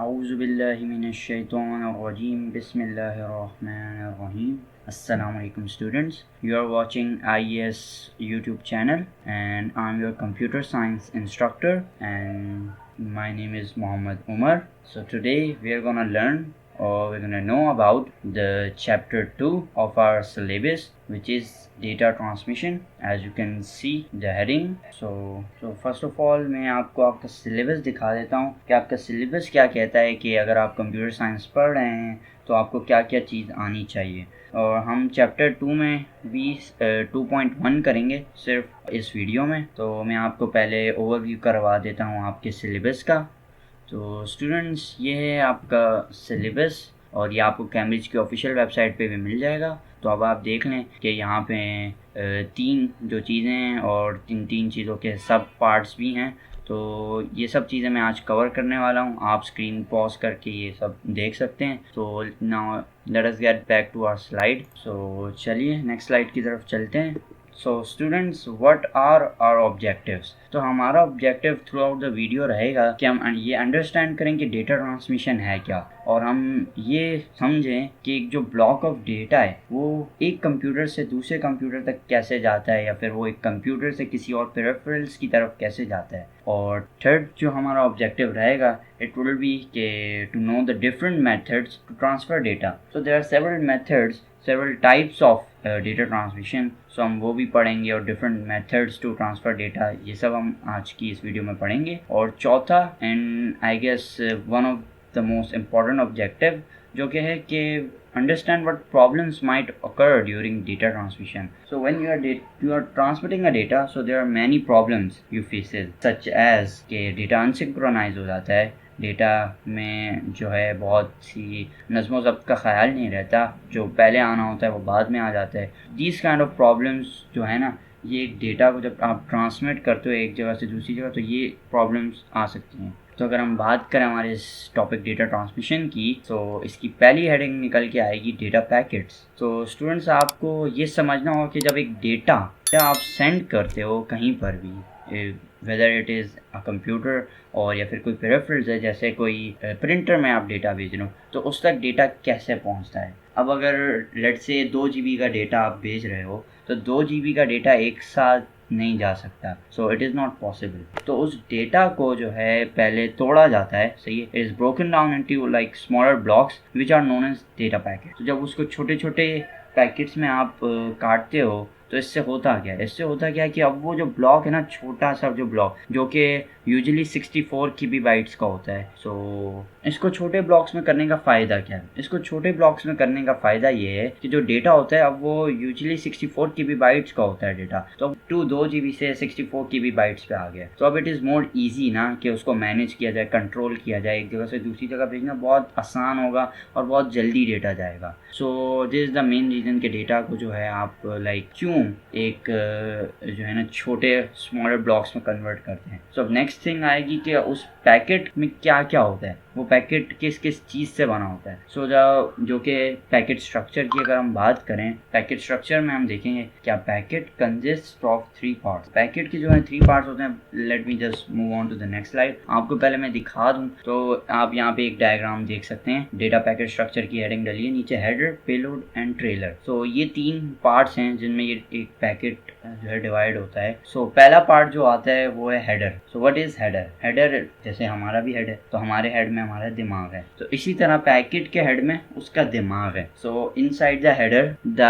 Auzubillahiminash-shaytanir-rajim. Bismillahir-rahmanir-rahim. Assalamu alaikum students. You are watching IES YouTube channel and I'm your computer science instructor and my name is Muhammad Umar. So today we are gonna learn or we're gonna know about the chapter 2 of our syllabus, which is data transmission. As you can see the heading. So first of all मैं आपको आपका syllabus दिखा देता हूँ कि आपका syllabus क्या कहता है कि अगर आप कंप्यूटर साइंस पढ़ रहे हैं तो आपको क्या क्या चीज़ आनी चाहिए। और हम चैप्टर 2 में भी 2.1 करेंगे सिर्फ इस वीडियो में। तो मैं आपको पहले ओवरव्यू करवा देता हूँ आपके सिलेबस का। तो स्टूडेंट्स, ये है आपका सिलेबस और ये आपको कैम्ब्रिज की ऑफिशियल वेबसाइट पे भी मिल जाएगा। तो अब आप देख लें कि यहाँ पे तीन जो चीज़ें हैं और तीन चीज़ों के सब पार्ट्स भी हैं। तो ये सब चीज़ें मैं आज कवर करने वाला हूँ। आप स्क्रीन पॉज करके ये सब देख सकते हैं। तो now let us get back to our slide. So चलिए नेक्स्ट स्लाइड की तरफ चलते हैं। So students, what are our objectives? तो हमारा objective throughout the video रहेगा कि हम ये अंडरस्टैंड करें कि डेटा ट्रांसमिशन है क्या, और हम ये समझें कि एक जो ब्लॉक ऑफ डेटा है वो एक कंप्यूटर से दूसरे कंप्यूटर तक कैसे जाता है, या फिर वो एक कंप्यूटर से किसी और पेरिफेरल्स की तरफ कैसे जाता है। और थर्ड जो हमारा ऑब्जेक्टिव रहेगा, इट विल बी के to know the different methods to transfer data. So there are several methods, several types of data transmission. So हम वो भी पढ़ेंगे और different methods to transfer data, ये सब हम आज की इस वीडियो में पढ़ेंगे। और चौथा and I guess one of the most important objective जो कि है कि understand what problems might occur during data transmission. So when you are transmitting a data, so there are many problems you faces, such as कि data unsynchronized हो जाता है, data में जो है बहुत सी नज़्म ज़ब्त का ख्याल नहीं रहता, जो पहले आना होता है वो बाद में आ जाता है। These kind of problems जो है ना, ये डेटा को जब आप ट्रांसमिट करते हो एक जगह से दूसरी जगह, तो ये प्रॉब्लम्स आ सकती हैं। तो अगर हम बात करें हमारे इस टॉपिक डेटा ट्रांसमिशन की, तो इसकी पहली हेडिंग निकल के आएगी डेटा पैकेट्स। तो स्टूडेंट्स, आपको ये समझना होगा कि जब एक डेटा आप सेंड करते हो कहीं पर भी, whether it is a computer और या फिर कोई पेरिफेरल्स है, जैसे कोई प्रिंटर में आप डेटा भेज रहे हो, तो उस तक डेटा कैसे पहुंचता है। अब अगर लेट्स से 2 GB का डेटा आप भेज रहे हो, तो 2 GB का डेटा एक साथ नहीं जा सकता। सो इट इज़ नॉट पॉसिबल। तो उस डेटा को जो है पहले तोड़ा जाता है, सही है। It is broken down into like smaller blocks which are known as data packet. तो जब उसको छोटे छोटे पैकेट्स में आप काटते हो, तो इससे होता क्या है? इससे होता क्या है कि अब वो जो ब्लॉक है ना, छोटा सा जो ब्लॉक जो कि यूजुअली 64 KB का होता है। सो इसको छोटे ब्लॉक्स में करने का फ़ायदा क्या है? इसको छोटे ब्लॉक्स में करने का फ़ायदा ये है कि जो डेटा होता है अब वो यूजुअली 64 KB का होता है डेटा, तो अब 2 GB से 64 KB पे आ गया। तो अब इट इज़ मोर ईजी ना कि उसको मैनेज किया जाए, कंट्रोल किया जाए। एक जगह से दूसरी जगह भेजना बहुत आसान होगा और बहुत जल्दी डेटा जाएगा। So this is the main reason कि डेटा को जो है आप लाइक क्यों एक जो है ना छोटे स्मॉलर ब्लॉक्स में कन्वर्ट करते हैं। सो अब नेक्स्ट थिंग आएगी कि उस पैकेट में क्या क्या होता है, वो पैकेट किस किस चीज़ से बना होता है। सो जो कि पैकेट स्ट्रक्चर की अगर हम बात करें, पैकेट स्ट्रक्चर में हम देखेंगे क्या packet consist of 3 parts. Packet के जो है 3 पार्ट्स होते हैं। Let me just move on to the next slide. आपको पहले मैं दिखा दूं तो आप यहाँ पे एक डायग्राम देख सकते हैं। डेटा पैकेट स्ट्रक्चर की हेडिंग डली है, नीचे हेडर, पेलोड एंड ट्रेलर। सो ये 3 पार्ट्स हैं जिनमें ये एक पैकेट जो है डिवाइड होता है। सो पहला पार्ट जो आता है वो है header. So what is header? Header जैसे हमारा भी हेड है, तो हमारे हेड में हमारा दिमाग है, तो इसी तरह पैकेट के हेड में उसका दिमाग है। So inside the header the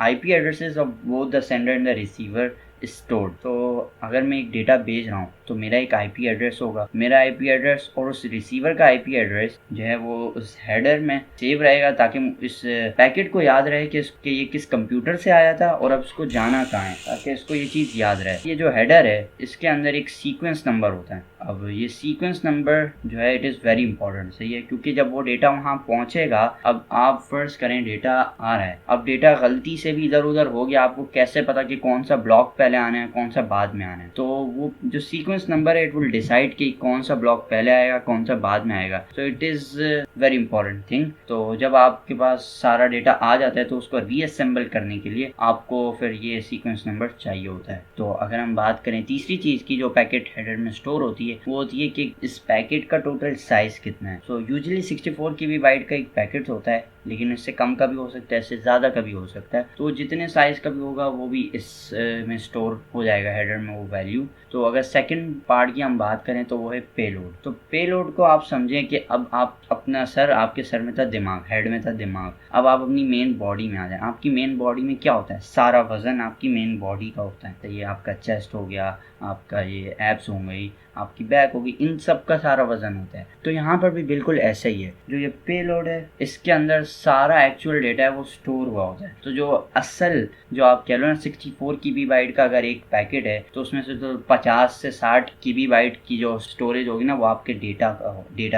IP addresses of both the sender and the receiver stored. तो अगर मैं एक डेटा भेज रहा हूँ तो मेरा एक IP एड्रेस होगा, मेरा IP एड्रेस और उस रिसीवर का IP एड्रेस जो है वो उस हेडर में सेव रहेगा, ताकि इस पैकेट को याद रहे कि ये किस कंप्यूटर से आया था और अब उसको जाना कहाँ है, ताकि इसको ये चीज़ याद रहे। ये जो हेडर है इसके अंदर एक सीक्वेंस नंबर होता है। अब ये सीक्वेंस नंबर जो है इट इज़ वेरी इंपॉर्टेंट, सही है, क्योंकि जब वो डेटा वहाँ पहुँचेगा, अब आप फर्स्ट करें डेटा आ रहा है, अब डेटा गलती से भी इधर उधर हो गया, आपको कैसे पता कि कौन सा ब्लॉक पहले आना है कौन सा बाद में आना है? तो वो जो सीक्वेंस नंबर है इट विल डिसाइड कि कौन सा ब्लॉक पहले आएगा कौन सा बाद में आएगा। सो it is very important thing. तो जब आपके पास सारा डेटा आ जाता है तो उसको रीअसेंबल करने के लिए आपको फिर ये सीक्वेंस नंबर चाहिए होता है। तो अगर हम बात करें तीसरी चीज़ की जो पैकेट हेडर में स्टोर होती है वो होती है कि इस पैकेट का टोटल साइज कितना है। सो यूजुअली 64 KB बाइट का एक पैकेट होता है, लेकिन इससे कम का भी हो सकता है, इससे ज़्यादा का भी हो सकता है। तो जितने साइज़ का भी होगा वो भी इस में स्टोर हो जाएगा हेडर में वो वैल्यू। तो अगर सेकंड पार्ट की हम बात करें तो वो है पेलोड। तो पेलोड को आप समझें कि अब आप अपना सर, आपके सर में था दिमाग, हेड में था दिमाग, अब आप अपनी मेन बॉडी में आ जाए। आपकी मेन बॉडी में क्या होता है, सारा वजन आपकी मेन बॉडी का होता है। तो ये आपका चेस्ट हो गया, आपका ये एब्स हो गई, आपकी बैक होगी, इन सब का सारा वजन होता है। तो यहाँ पर भी बिल्कुल ऐसा ही है। जो ये पेलोड है इसके अंदर सारा एक्चुअल डेटा है वो स्टोर हुआ होता है। तो जो असल जो आप कह लो ना 64 KB बाइट का अगर एक पैकेट है तो उसमें से तो 50 से 60 KB बाइट की जो स्टोरेज होगी ना वो आपके डेटा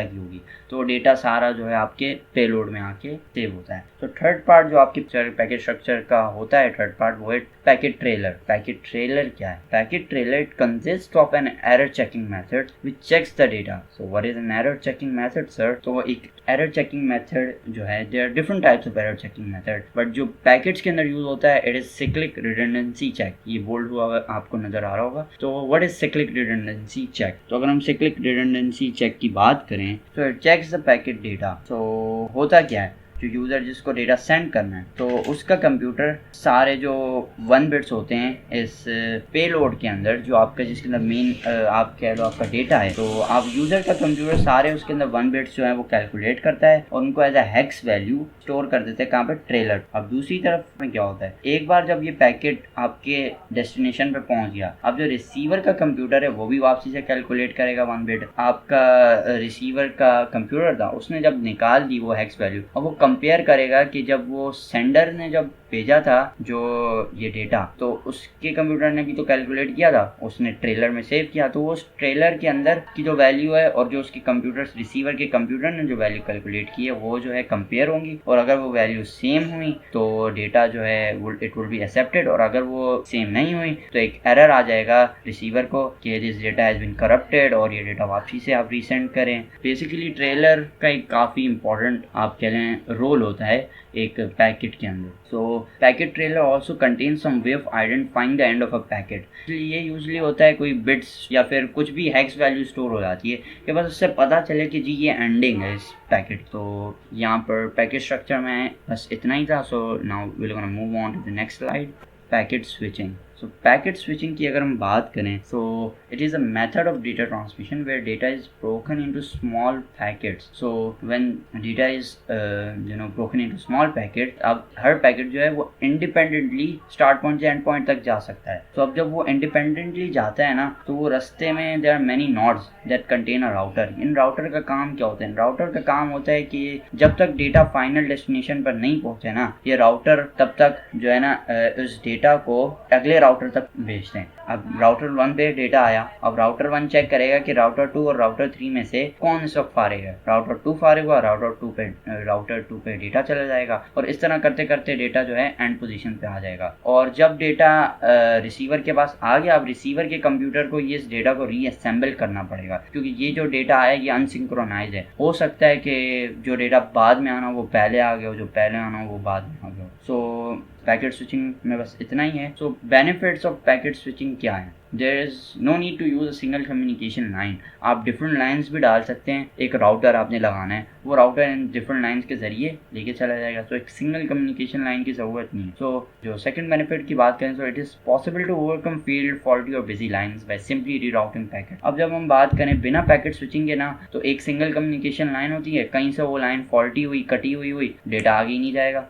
की होगी। तो डेटा सारा जो है आपके पेलोड में आके सेव होता है। तो थर्ड पार्ट जो आपके पैकेट स्ट्रक्चर का होता है, थर्ड पार्ट वो है पैकेट ट्रेलर। पैकेट ट्रेलर क्या है? Packet trailer it consist of an error checking method which checks the data. So what is an error checking method, sir? तो एक error checking method जो है, there are different types of error checking method, but जो packets के अंदर use होता है it is cyclic redundancy check। ये बोल्ड हुआ आपको नजर आ रहा होगा। तो what is cyclic redundancy check? तो अगर हम cyclic redundancy check की बात करें तो it checks the packet data। तो होता क्या है, जो यूज़र जिसको डेटा सेंड करना है तो उसका कंप्यूटर सारे जो 1 बिट्स होते हैं इस पेलोड के अंदर, जो आपका जिसके अंदर मेन आप कह लो आपका डेटा है, तो आप यूज़र का कंप्यूटर सारे उसके अंदर 1 बिट्स जो है वो कैलकुलेट करता है और उनको as a hex value store कर देते हैं कहाँ पे, ट्रेलर। अब दूसरी तरफ में क्या होता है, एक बार जब ये पैकेट आपके डेस्टिनेशन पे पहुंच गया, अब जो रिसीवर का कंप्यूटर है वो भी वापसी से कैलकुलेट करेगा 1 बिट। आपका रिसीवर का कंप्यूटर था उसने जब निकाल दी वो हेक्स वैल्यू, और वो कंपेयर करेगा कि जब वो सेंडर ने जब भेजा था जो ये डेटा, तो उसके कंप्यूटर ने भी तो कैलकुलेट किया था, उसने ट्रेलर में सेव किया, तो उस ट्रेलर के अंदर की जो वैल्यू है और जो उसके कंप्यूटर रिसीवर के कंप्यूटर ने जो वैल्यू कैलकुलेट की है वो जो है कंपेयर होंगी, और अगर वो वैल्यू सेम हुई तो डेटा जो है इट विल बी एक्सेप्टेड, और अगर वो सेम नहीं हुई तो एक एरर आ जाएगा रिसीवर को कि this data has been corrupted, और ये डेटा वापसी से आप रीसेंड करें। बेसिकली ट्रेलर का एक काफ़ी इंपॉर्टेंट आप कह लें रोल होता है एक पैकेट के अंदर। So packet trailer also contain some way of identifying the end of a packet. ये यूजली होता है कोई बिट्स या फिर कुछ भी हेक्स वैल्यू स्टोर हो जाती है कि बस उससे पता चले कि जी ये एंडिंग है इस पैकेट। तो यहाँ पर पैकेट स्ट्रक्चर में बस इतना ही था। So now we will gonna move on to the next slide, packet switching. So packet switching की अगर हम बात करें so it is a method of data transmission where data is broken into small packets. So when data is broken into small packets, अब हर packet जो है वो independently start point से एंड पॉइंट तक जा सकता है। तो अब जब वो independently जाता है ना तो वो रास्ते में there are many nodes that contain a router। In router का काम क्या होता है? राउटर का काम होता है कि जब तक डेटा फाइनल डेस्टिनेशन पर नहीं पहुंचे ना, ये राउटर तब तक जो है ना उस डेटा को अगले राउटर तक भेजते हैं। अब राउटर 1 पे डेटा आया, अब राउटर 1 चेक करेगा कि राउटर 2 और राउटर 3 में से कौन इस वक्त फारिग है। राउटर 2 फारिग हुआ, राउटर 2 पे डेटा चला जाएगा, और इस तरह करते करते डेटा जो है एंड पोजीशन पे आ जाएगा। और जब डेटा रिसीवर के पास आ गया, अब रिसीवर के कंप्यूटर को ये इस डेटा को रीअसेंबल करना पड़ेगा, क्योंकि ये जो डेटा आया ये अनसिंक्रोनाइज है। हो सकता है कि जो डेटा बाद में आना वो पहले आ गया हो, जो पहले आना वो बाद में आ गया हो। सो पैकेट स्विचिंग में बस इतना ही है। So benefits of packet switching क्या है? There is no need to use a single communication line. आप डिफरेंट लाइन्स भी डाल सकते हैं। एक राउटर आपने लगाना है, वो राउटर इन डिफरेंट लाइन्स के जरिए लेके चला जाएगा। तो एक सिंगल कम्युनिकेशन लाइन की ज़रूरत नहीं है। सो जो सेकंड बेनिफिट की बात करें, so it is possible to overcome field faulty और busy lines by simply rerouting packet. अब जब हम बात करें बिना पैकेट स्विचिंग के ना, तो एक सिंगल कम्युनिकेशन लाइन होती है, कहीं से वो लाइन फॉल्टी हुई, कटी हुई डेटा आगे ही नहीं जाएगा,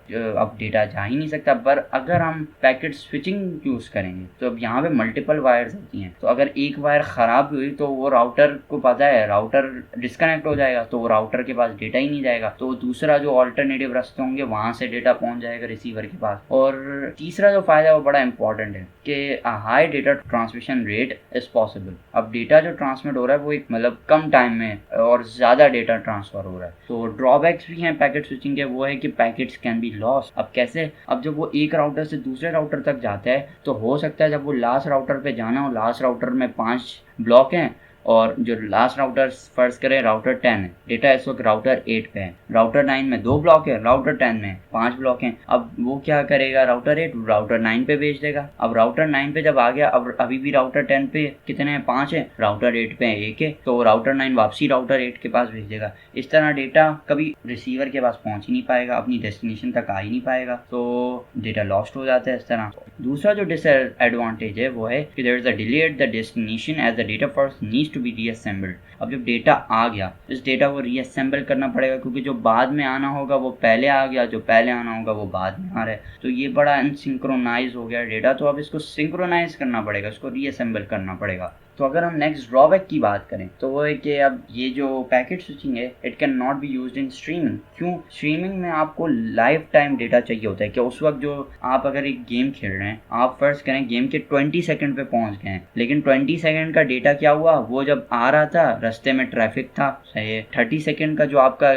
अब डेटा जा ही नहीं सकता। पर अगर हम पैकेट स्विचिंग यूज़ करेंगे तो अब यहाँ पे मल्टीपल वायर्स होती हैं, तो अगर एक वायर ख़राब हुई तो वो राउटर को पता है, राउटर डिस्कनेक्ट हो जाएगा, तो वो राउटर के पास डेटा ही नहीं जाएगा, तो दूसरा जो ऑल्टरनेटिव रास्ते होंगे वहाँ से डेटा पहुँच जाएगा रिसीवर के पास। और तीसरा जो फ़ायदा है वो बड़ा इंपॉर्टेंट है कि high data transmission rate is possible. अब डेटा जो ट्रांसमिट हो रहा है वो एक मतलब कम टाइम में और ज़्यादा डेटा ट्रांसफ़र हो रहा है। तो ड्रॉबैक्स भी हैं पैकेट स्विचिंग के, वो है कि पैकेट्स कैन बी लॉस्ट। अब कैसे? अब जब वो एक राउटर से दूसरे राउटर तक जाता है तो हो सकता है जब वो लास्ट राउटर पे जाना हो, लास्ट राउटर में 5 ब्लॉक हैं और जो लास्ट राउटर फर्ज करें राउटर 10 है, डेटा इस वक्त राउटर 8 पे है, राउटर 9 में 2 ब्लॉक है, राउटर 10 में 5 ब्लॉक हैं। अब वो क्या करेगा, राउटर 8 राउटर 9 पे भेज देगा। अब राउटर 9 पे जब आ गया, अब अभी भी राउटर 10 पे कितने हैं, 5 है, राउटर 8 पे 1 है, तो राउटर 9 वापसी राउटर 8 के पास भेज देगा। इस तरह डेटा कभी रिसीवर के पास पहुंच ही नहीं पाएगा, अपनी डेस्टिनेशन तक आ ही नहीं पाएगा, तो डेटा लॉस्ट हो जाता है इस तरह। दूसरा जो डिसएडवांटेज है वो है कि there is a delay at the destination as the data first needs to be reassembled. अब जब डेटा आ गया, इस डेटा को रीअसेंबल करना पड़ेगा, क्योंकि जो बाद में आना होगा वो पहले आ गया, जो पहले आना होगा वो बाद में आ रहा है, तो ये बड़ा अनसिंक्रोनाइज हो गया डेटा। तो अब इसको सिंक्रोनाइज करना पड़ेगा, इसको रीअसेंबल करना पड़ेगा। तो अगर हम नेक्स्ट ड्रॉबैक की बात करें तो वो है कि अब ये जो पैकेट स्विचिंग है it can not be used in streaming. क्यों? स्ट्रीमिंग में आपको लाइफ टाइम डेटा चाहिए होता है कि उस वक्त जो आप अगर एक गेम खेल रहे हैं, आप फर्ज करें गेम के 20 सेकंड पे पहुंच गए हैं, लेकिन 20 सेकंड का डेटा क्या हुआ, वो जब आ रहा था रास्ते में ट्रैफिक था, सही है, 30 सेकंड का जो आपका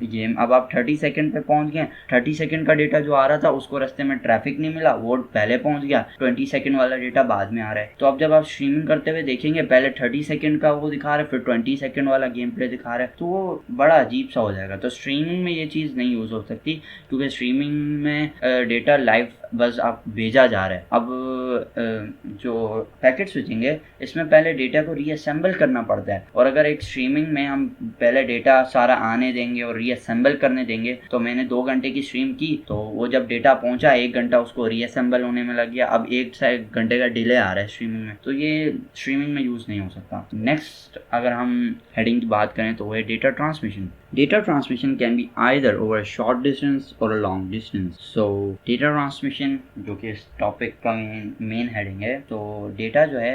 गेम, अब आप 30 सेकंड पे पहुंच गए, 30 सेकंड का डेटा जो आ रहा था उसको रास्ते में ट्रैफिक नहीं मिला, वो पहले पहुंच गया, 20 सेकंड वाला डेटा बाद में आ रहा है। तो अब जब आप स्ट्रीमिंग करते हुए देखेंगे, पहले 30 सेकंड का वो दिखा रहा है, फिर 20 सेकंड वाला गेम प्ले दिखा रहा है, तो वो बड़ा अजीब सा हो जाएगा। तो स्ट्रीमिंग में ये चीज़ नहीं यूज़ हो सकती, क्योंकि स्ट्रीमिंग में डेटा लाइव बस आप भेजा जा रहा है। अब जो पैकेट स्विचिंग है इसमें पहले डेटा को रीअसेंबल करना पड़ता है, और अगर एक स्ट्रीमिंग में हम पहले डेटा सारा आने देंगे और रीअसेंबल करने देंगे, तो मैंने 2 घंटे की स्ट्रीम की, तो वो जब डेटा पहुंचा 1 घंटा उसको रीअसेंबल होने में लग गया, अब 1 घंटे का डिले आ रहा है स्ट्रीमिंग में, तो ये स्ट्रीमिंग में यूज़ नहीं हो सकता। नेक्स्ट अगर हम हेडिंग की बात करें तो वो है data transmission. Data transmission can be either over a short distance or a long distance. So data transmission जो कि इस टॉपिक का मेन हेडिंग है, तो डेटा जो है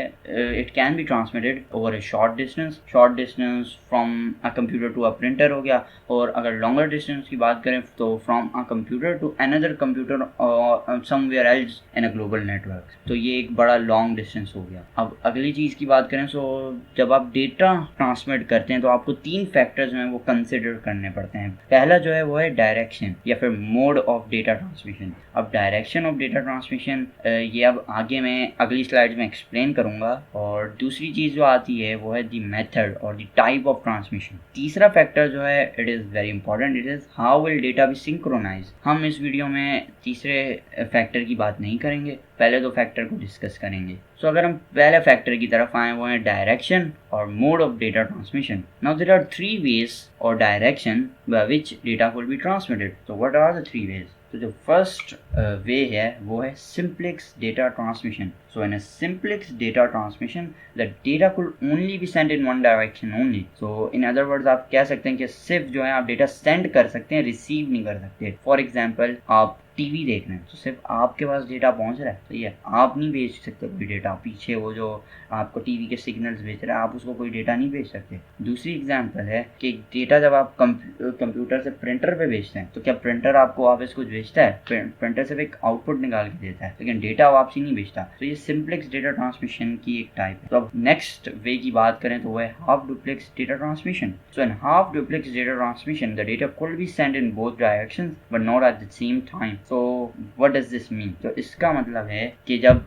it can be transmitted over a short distance from a computer to a printer हो गया, और अगर longer distance की बात करें तो from a computer to another computer or somewhere else in a global network। तो ये एक बड़ा long distance हो गया। अब अगली चीज़ की बात करें, तो जब आप डेटा ट्रांसमिट करते हैं तो आपको 3 फैक्टर्स में वो कंसिडर करने पड़ते हैं। पहला जो है वो है डायरेक्शन या फिर मोड ऑफ डेटा ट्रांसमिशन। अब डायरेक्शन ऑफ डेटा ट्रांसमिशन ये अब आगे मैं अगली स्लाइड में एक्सप्लेन करूंगा। और दूसरी चीज़ जो आती है वो है द मेथड और द टाइप ऑफ ट्रांसमिशन। तीसरा फैक्टर जो है it is very important, it is how will data be synchronize. हम इस वीडियो में तीसरे फैक्टर की बात नहीं करेंगे, पहले 2 फैक्टर को डिस्कस करेंगे। सो अगर हम पहले फैक्टर की तरफ आए वो है डायरेक्शन और mode of data transmission. Now there are 3 ways और direction by which data will be transmitted. तो व्हाट आर द 3 वेज? तो जो फर्स्ट वे है वो है simplex data transmission. So in a simplex data transmission the data could only be sent in one direction only। So in other words आप कह सकते हैं कि सिर्फ जो है आप डेटा सेंड कर सकते हैं, रिसीव नहीं कर सकते। फॉर एग्जांपल आप टीवी देख रहे हैं तो सिर्फ आपके पास डेटा पहुंच रहा है, सही है, आप नहीं भेज सकते कोई डेटा, पीछे वो जो आपको टीवी के सिग्नल्स भेज रहा है आप उसको कोई डेटा नहीं भेज सकते। दूसरी एग्जांपल है कि डेटा जब आप कंप्यूटर से प्रिंटर पे भेजते हैं तो क्या प्रिंटर आपको वापस कुछ भेजता है? प्रिंटर सिर्फ एक आउटपुट निकाल के देता है, लेकिन डेटा वापसी नहीं भेजता। तो ये सिंप्लेक्स डेटा ट्रांसमिशन की एक टाइप है। तो अब नेक्स्ट वे की बात करें तो वो है half duplex data transmission. So in half duplex data transmission the data could be sent in both directions but not at the same time. So what does this mean? तो इसका मतलब है कि जब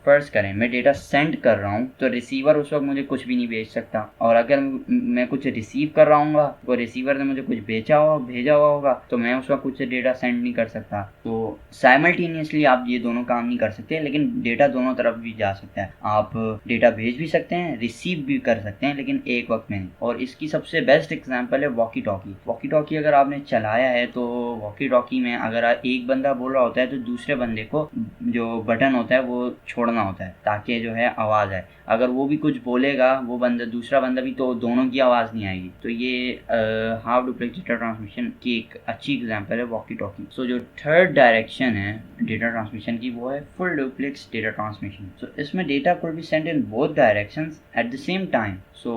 फर्ज करें मैं डेटा सेंड कर रहा हूँ तो रिसीवर उस वक्त मुझे कुछ भी नहीं भेज सकता, और अगर मैं कुछ रिसीव कर रहा हूँ तो रिसीवर ने मुझे कुछ भेजा हुआ होगा तो मैं उस वक्त कुछ डेटा सेंड नहीं कर सकता। तो साइमल्टेनियसली आप ये दोनों काम नहीं कर सकते, लेकिन डेटा दोनों तरफ भी जा सकता है। आप डेटा भेज भी सकते हैं, रिसीव भी कर सकते हैं, लेकिन एक वक्त में नहीं। और इसकी सबसे बेस्ट एग्जांपल है वॉकी टॉकी। वॉकी टॉकी अगर आपने चलाया है तो वॉकी टॉकी में अगर एक बंदा बोल रहा होता है तो दूसरे बंदे को जो बटन होता है वो छोड़ना होता है ताकि जो है आवाज़ आए। अगर वो भी कुछ बोलेगा वो बंदा, दूसरा बंदा भी, तो दोनों की आवाज़ नहीं आएगी। तो ये हाफ डुप्लेक्स डेटा ट्रांसमिशन की एक अच्छी एग्जांपल है वॉकी टॉकी। सो जो थर्ड डायरेक्शन है डेटा ट्रांसमिशन की वो है full duplex data transmission. So इसमें data could be sent in both directions at the same time. So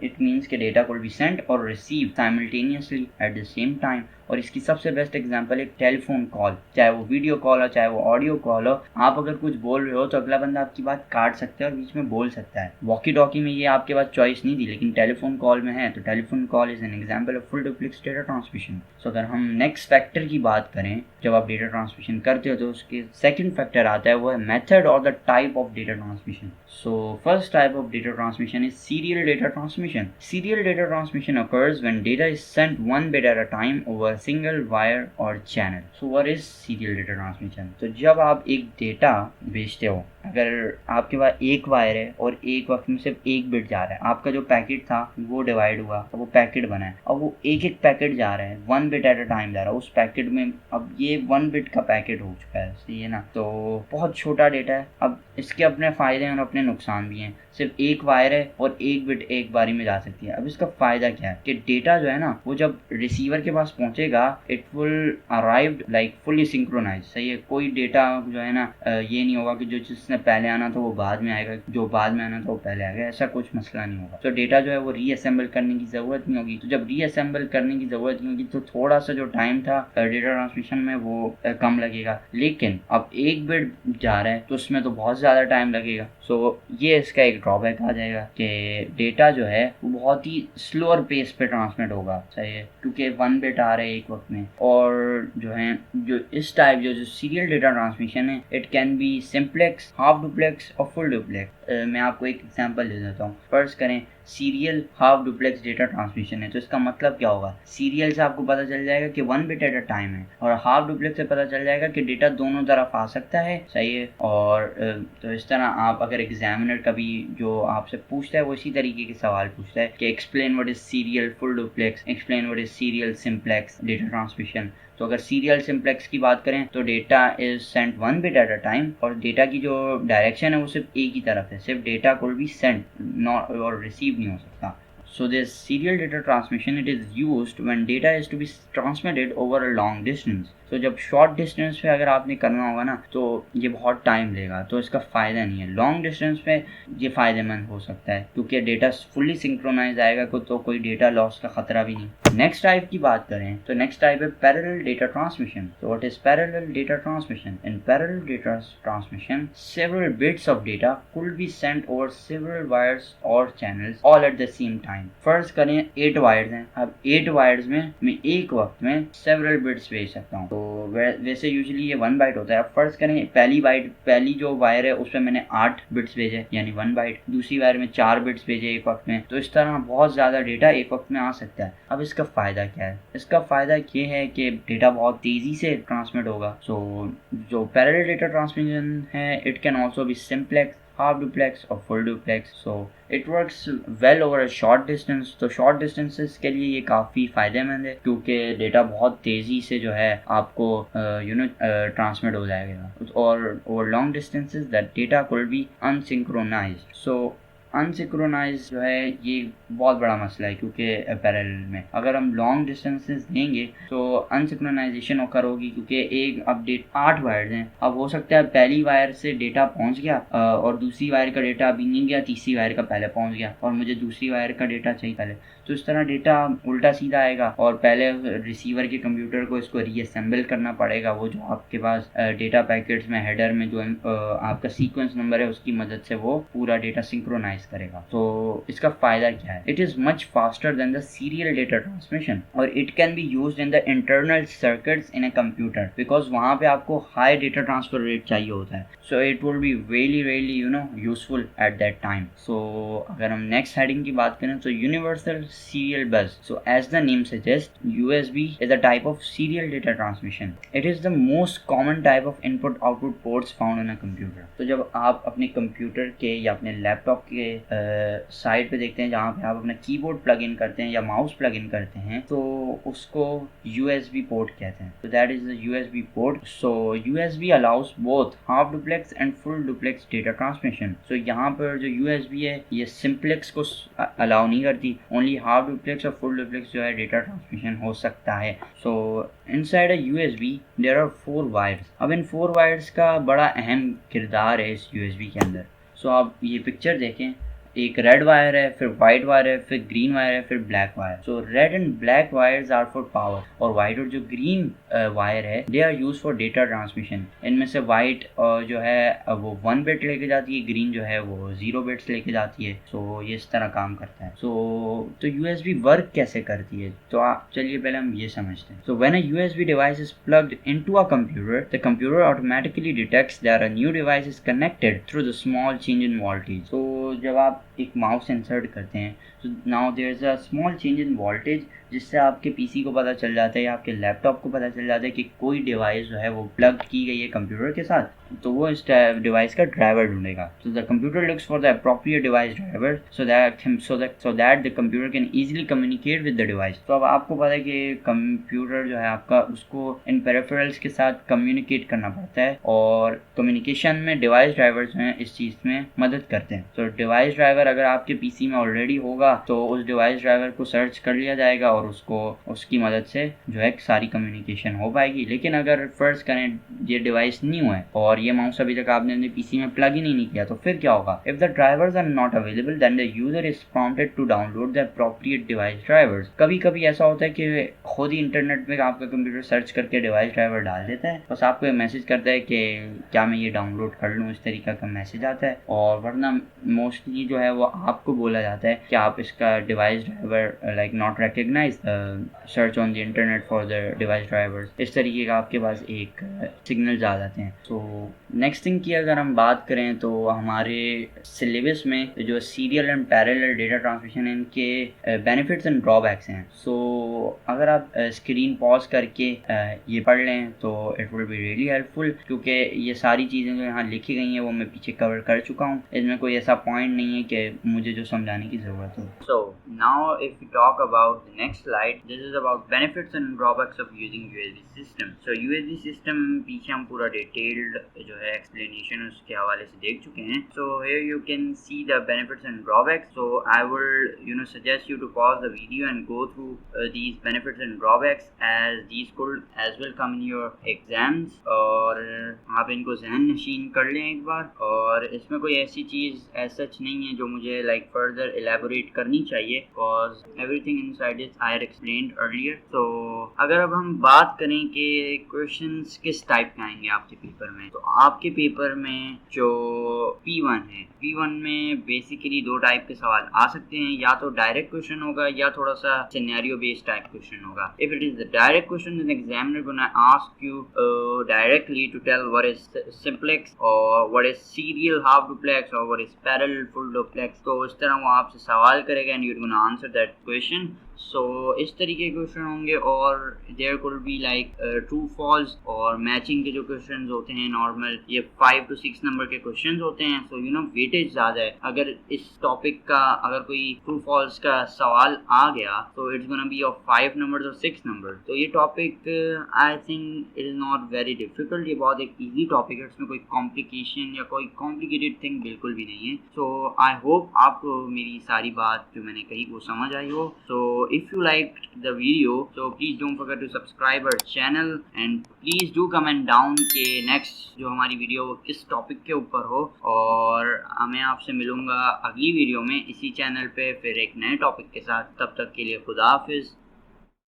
it means कि data could be sent or received simultaneously at the same time, और इसकी सबसे best example एक telephone call, चाहे वो video call हो चाहे वो ऑडियो कॉल हो। आप अगर कुछ बोल रहे हो तो अगला बंदा आपकी बात काट सकता है और बीच में बोल सकता है। वॉकी टॉकी में ये आपके पास चॉइस नहीं थी, लेकिन टेलीफोन कॉल में है। तो telephone call is an example of full duplex data transmission. So अगर हम नेक्स्ट फैक्टर की बात करें, जब आप डेटा ट्रांसमिशन करते हो तो उसके सेकंड फैक्टर आता है, वो है मेथड और the type of data transmission. So first type of data transmission is serial data transmission. Serial data transmission occurs when data is sent one bit at a time over a single wire or channel. So what is serial data transmission? तो जब आप एक data भेजते हो, अगर आपके पास एक wire है और एक वक्त में सिर्फ एक बिट जा रहा है, आपका जो पैकेट था वो डिवाइड हुआ, अब वो पैकेट बना है, अब वो एक एक पैकेट जा रहा है, one bit at a time जा रहा है उस पैकेट में। अब ये वन बिट का पैकेट हो चुका है, सही है ना। तो बहुत छोटा डेटा है। अब इसके अपने फायदे हैं और अपने नुकसान भी हैं। सिर्फ एक वायर है और एक बिट एक बारी में जा सकती है। अब इसका फायदा क्या है कि डेटा जो है ना, वो जब रिसीवर के पास पहुंचेगा it will arrive like fully synchronize, सही है। कोई डेटा जो है ना ये नहीं होगा कि जो जिसने पहले आना था वो बाद में आएगा, जो बाद में आना था वो पहले आएगा, ऐसा कुछ मसला नहीं होगा। तो डेटा जो है वो रीअसेंबल करने की जरूरत नहीं होगी। तो जब रीअसेंबल करने की जरूरत नहीं होगी तो थोड़ा सा जो टाइम था डेटा ट्रांसमिशन में वो कम लगेगा। लेकिन अब एक बिट जा रहा है तो उसमें तो बहुत ज्यादा टाइम लगेगा। सो ये इसका एक ड्रॉबैक आ जाएगा कि डेटा जो है वो बहुत ही स्लोअर पेस पे ट्रांसमिट होगा, सही है, क्योंकि वन बिट आ रहे हैं एक वक्त में। और जो है जो इस टाइप जो सीरियल डेटा ट्रांसमिशन है, it can B simplex, half duplex और फुल डुप्लेक्स। मैं आपको एक एग्जांपल दे देता हूँ। फर्स्ट करें serial half duplex data transmission है, तो इसका मतलब क्या होगा। सीरियल से आपको पता चल जाएगा कि one bit at a time है, और हाफ डुप्लेक्स से पता चल जाएगा कि डेटा दोनों तरफ आ सकता है, सही है। और तो इस तरह आप अगर एग्जामिनर कभी जो आपसे पूछता है वो इसी तरीके के सवाल पूछता है कि explain what is serial full duplex, explain what is serial simplex data transmission. तो अगर सीरियल सिंप्लेक्स की बात करें तो data is sent one bit at a time, और डेटा की जो डायरेक्शन है वो सिर्फ एक ही तरफ है, सिर्फ डेटा को भी सेंड नॉट और रिसीव नहीं हो सकता। So this serial data transmission, it is used when data is to be transmitted over a long distance. तो जब शॉर्ट डिस्टेंस पे अगर आपने करना होगा ना तो ये बहुत टाइम लेगा, तो इसका फ़ायदा नहीं है। लॉन्ग डिस्टेंस पे ये फ़ायदेमंद हो सकता है क्योंकि डेटा फुली सिंक्रोनाइज आएगा तो कोई डेटा लॉस का खतरा भी नहीं। नेक्स्ट टाइप की बात करें तो नेक्स्ट टाइप है पैरेलल डेटा ट्रांसमिशन। तो what is parallel data transmission? In parallel data transmission several bits of data could be sent over several wires और channels all at the same time. First करें 8 wires हैं। अब 8 wires में मैं एक वक्त में सेवरल बिट्स भेज सकता हूँ। तो वैसे यूजुअली ये 1 बाइट होता है। अब फर्स्ट करें पहली जो वायर है उसमें मैंने 8 बिट्स भेजे यानी 1 बाइट, दूसरी वायर में 4 बिट्स भेजे एक वक्त में। तो इस तरह बहुत ज़्यादा डेटा एक वक्त में आ सकता है। अब इसका फ़ायदा क्या है? इसका फ़ायदा ये है कि डेटा बहुत तेज़ी से ट्रांसमिट होगा। सो जो पैरेलल डेटा ट्रांसमिशन है it can also be simplex, half duplex और full duplex. So it works well over a short distance. तो शॉर्ट डिस्टेंसेस के लिए ये काफ़ी फ़ायदेमंद है क्योंकि डेटा बहुत तेज़ी से जो है आपको ट्रांसमिट हो जाएगा। और over long distances that data could be unsynchronised. So unsynchronise जो है ये बहुत बड़ा मसला है क्योंकि पैरेलल में अगर हम लॉन्ग डिस्टेंसेस देंगे तो अनसिंक्रोनाइजेशन ओकर होगी क्योंकि एक अपडेट 8 वायर्स हैं। अब हो सकता है पहली वायर से डेटा पहुंच गया और दूसरी वायर का डेटा अभी नहीं गया, तीसरी वायर का पहले पहुंच गया और मुझे दूसरी वायर का डेटा चाहिए पहले। तो इस तरह डेटा उल्टा सीधा आएगा और पहले रिसीवर के कंप्यूटर को इसको रीअसेंबल करना पड़ेगा। वो जो आपके पास डेटा पैकेट्स में हेडर में जो आपका सीक्वेंस नंबर है उसकी मदद से वो पूरा डेटा सिंक्रोनाइज करेगा। तो इसका फायदा क्या है? It is much faster than the serial data transmission और it can be used in the internal circuits in a computer because वहाँ पे आपको हाई डेटा ट्रांसफर रेट चाहिए होता है। So it will be really useful at that time. So अगर हम next heading की बात करें तो universal serial bus. So as the name suggests, USB is a type of serial data transmission. It is the most common type of input output ports found in a computer. तो जब आप अपने computer के या अपने laptop के side पे देखते हैं जहाँ पे आप अपना कीबोर्ड प्लग इन करते हैं या माउस प्लग इन करते हैं तो उसको USB पोर्ट कहते हैं। तो that is the USB port. So USB allows both half duplex and full duplex data transmission. So यहाँ पर जो USB है ये सिंप्लेक्स को अलाउ नहीं करती, ओनली हाफ डुप्लेक्स और फुल डुप्लेक्स जो है डेटा ट्रांसमिशन हो सकता है। So inside a USB there are 4 wires. अब इन 4 वायर्स का बड़ा अहम किरदार है इस USB के अंदर। सो आप ये पिक्चर देखें, एक रेड वायर है, फिर वाइट वायर है, फिर ग्रीन वायर है, फिर black wire. So red and black wires are for power, और वाइट और जो ग्रीन वायर है they are use for data transmission. इनमें से वाइट जो है वो 1 बिट लेके जाती है, ग्रीन जो है वो 0 बिट्स लेके जाती है। सो ये इस तरह काम करता है। तो यूएसबी वर्क कैसे करती है, तो आप चलिए पहले हम ये समझते हैं। So when a USB device is plugged into a computer, the computer automatically detects that a new device is connected through the small change in voltage. तो जब आप एक माउस इंसर्ट करते हैं, so now there is a small change in voltage, जिससे आपके PC को पता चल जाता है या आपके लैपटॉप को पता चल जाता है कि कोई डिवाइस जो है वो प्लग की गई है कंप्यूटर के साथ, तो वो इस डिवाइस का ड्राइवर ढूंढेगा। So the computer looks for the appropriate device driver so that the computer can easily communicate with the device. तो अब आपको पता है कि कंप्यूटर जो है आपका, उसको इन पेरिफेरल्स के साथ कम्युनिकेट करना पड़ता है, और कम्युनिकेशन में डिवाइस ड्राइवर जो हैं इस चीज़ में मदद करते हैं। तो डिवाइस ड्राइवर अगर आपके पीसी में ऑलरेडी होगा तो उस डिवाइस ड्राइवर को सर्च कर लिया जाएगा और उसको उसकी मदद से जो है सारी कम्युनिकेशन हो पाएगी। लेकिन अगर फर्स्ट करें ये डिवाइस न्यू है और ये माउस अभी तक आपने अपने पीसी में प्लग ही नहीं किया, तो फिर क्या होगा? If the drivers are not available then the user is prompted to download the appropriate device drivers. कभी कभी ऐसा होता है कि खुद ही इंटरनेट में आपका कंप्यूटर सर्च करके डिवाइस ड्राइवर डाल देता है, बस आपको एक मैसेज करता है कि क्या मैं ये डाउनलोड कर लूँ, इस तरीका का मैसेज आता है। और वरना मोस्टली जो है वो आपको बोला जाता है कि आप इसका device driver like not recognize, search on the internet for the device drivers, इस तरीके का आपके पास एक सिग्नल्स आ जाते हैं। सो नेक्स्ट थिंग की अगर हम बात करें तो हमारे सिलेबस में जो serial and parallel data transmission है, इनके बेनिफिट्स एंड ड्रॉबैक्स हैं। सो अगर आप स्क्रीन पॉज करके ये पढ़ लें तो it will be really helpful, क्योंकि ये सारी चीज़ें जो यहाँ लिखी गई हैं वो मैं पीछे कवर कर चुका हूँ। इसमें कोई ऐसा पॉइंट नहीं है कि मुझे जो समझाने की ज़रूरत हो। So now if you talk about the next slide, this is about benefits and drawbacks of using USB system. So USB system पीछे हम पूरा डिटेल्ड जो है एक्सप्लेनेशन उसके हवाले से देख चुके हैं। So here you can see the benefits and drawbacks. So I will suggest you to pause the video and go through these benefits and drawbacks as these could as well come in your exams, और आप इनको ज़हन नशीन कर लें एक बार। और इसमें कोई ऐसी चीज़ एज सच नहीं है जो मुझे लाइक फर्दर एलैबोरेट करनी चाहिए, because everything inside is I had explained earlier. तो अगर अब हम बात करें कि क्वेश्चंस किस टाइप के आएंगे आपके पेपर में, तो आपके पेपर में जो P1 है, P1 में बेसिकली 2 टाइप के सवाल आ सकते हैं, या तो डायरेक्ट क्वेश्चन होगा या थोड़ा सा सिनेरियो बेस्ड टाइप क्वेश्चन होगा। If it is the direct question, then the examiner gonna ask you directly to tell what is simplex or what is serial half duplex or what is parallel full duplex। तो इस तरह वो आपसे सवाल करेगा and you're gonna answer that question। सो इस तरीके के क्वेश्चन होंगे, और there could be like true false और मैचिंग के जो क्वेश्चन होते हैं नॉर्मल, ये 5 to 6 नंबर के क्वेश्चन होते हैं। सो वेटेज ज़्यादा है। अगर इस टॉपिक का अगर कोई ट्रू फॉल्स का सवाल आ गया तो it's gonna be of 5 number और 6 नंबर। तो ये topic I think it is not very difficult, ये बहुत एक ईजी टॉपिक है, इसमें कोई कॉम्प्लिकेशन या कोई कॉम्प्लिकेटेड थिंग बिल्कुल भी नहीं है। सो आई होप आपको मेरी सारी बात जो मैंने कही वो समझ आई हो। सो if you liked the video, so please don't forget to subscribe our channel and please do comment down कि next जो हमारी वीडियो किस टॉपिक के ऊपर हो, और मैं आपसे मिलूंगा अगली वीडियो में इसी चैनल पे फिर एक नए टॉपिक के साथ। तब तक के लिए खुदा हाफिज।